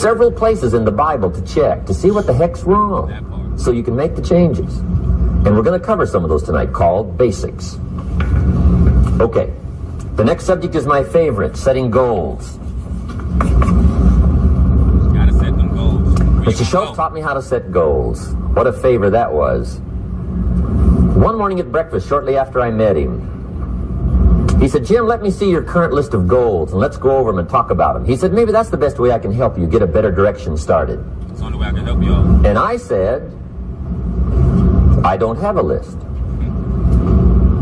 several places in the Bible to check, to see what the heck's wrong, so you can make the changes. And we're going to cover some of those tonight, called basics. Okay, the next subject is my favorite, setting goals. Gotta set them goals. Mr. Schultz taught me how to set goals. What a favor that was. One morning at breakfast, shortly after I met him, he said, Jim, let me see your current list of goals, and let's go over them and talk about them. He said, maybe that's the best way I can help you get a better direction started. It's the only way I can help you all. And I said, I don't have a list.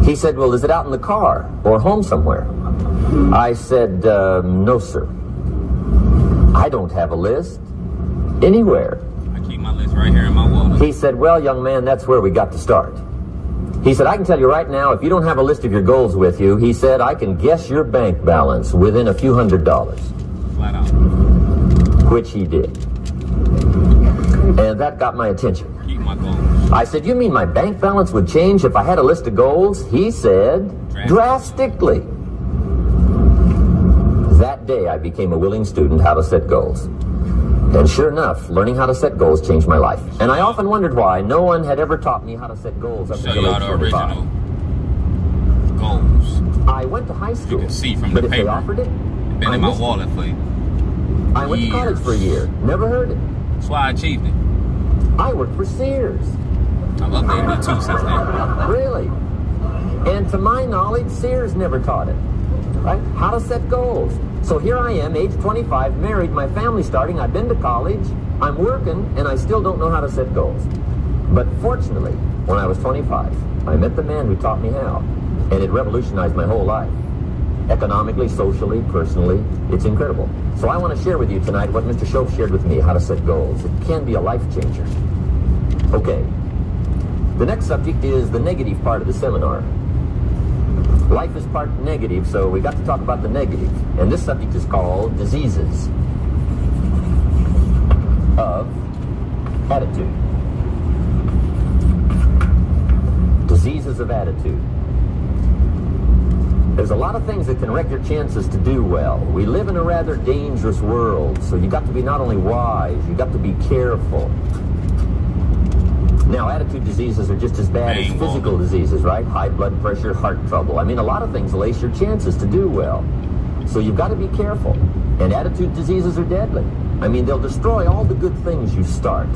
He said, well, is it out in the car or home somewhere? I said, no, sir. I don't have a list anywhere. I keep my list right here in my wallet. He said, well, young man, that's where we got to start. He said, I can tell you right now, if you don't have a list of your goals with you, he said, I can guess your bank balance within a few $100s. Flat out. Which he did. And that got my attention. Keep my goals. I said, you mean my bank balance would change if I had a list of goals? He said, drastically. That day, I became a willing student how to set goals. And sure enough, learning how to set goals changed my life. And I often wondered why no one had ever taught me how to set goals up until age 25. Goals. I went to high school, You can see from but the if paper. they offered it, Been I in my missed it. wallet for you. I went to college for a year, never heard it. That's why I achieved it. I worked for Sears. I love the MD too since then. Really? And to my knowledge, Sears never taught it. Right? How to set goals. So here I am, age 25, married, my family's starting, I've been to college, I'm working, and I still don't know how to set goals. But fortunately, when I was 25, I met the man who taught me how, and it revolutionized my whole life. Economically, socially, personally, it's incredible. So I want to share with you tonight what Mr. Schultz shared with me, how to set goals. It can be a life changer. Okay, the next subject is the negative part of the seminar. Life is part negative, so we got to talk about the negative. And this subject is called diseases of attitude. Diseases of attitude. There's a lot of things that can wreck your chances to do well. We live in a rather dangerous world, so you got to be not only wise, you got to be careful. Now, attitude diseases are just as bad as physical diseases, right? High blood pressure, heart trouble. I mean, a lot of things lace your chances to do well. So you've got to be careful. And attitude diseases are deadly. I mean, they'll destroy all the good things you start.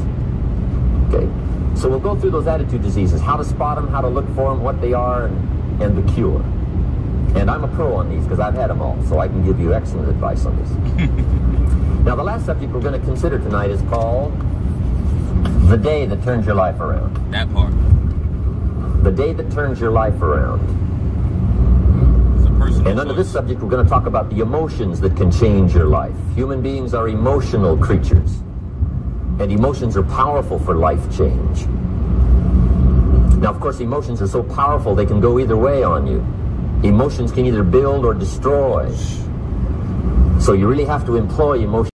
Okay? So we'll go through those attitude diseases, how to spot them, how to look for them, what they are, and the cure. And I'm a pro on these because I've had them all, so I can give you excellent advice on this. Now, the last subject we're going to consider tonight is called the day that turns your life around. That part. The day that turns your life around. It's a personal And under choice. this subject, we're going to talk about the emotions that can change your life. Human beings are emotional creatures. And emotions are powerful for life change. Now, of course, emotions are so powerful they can go either way on you. Emotions can either build or destroy. So you really have to employ emotions.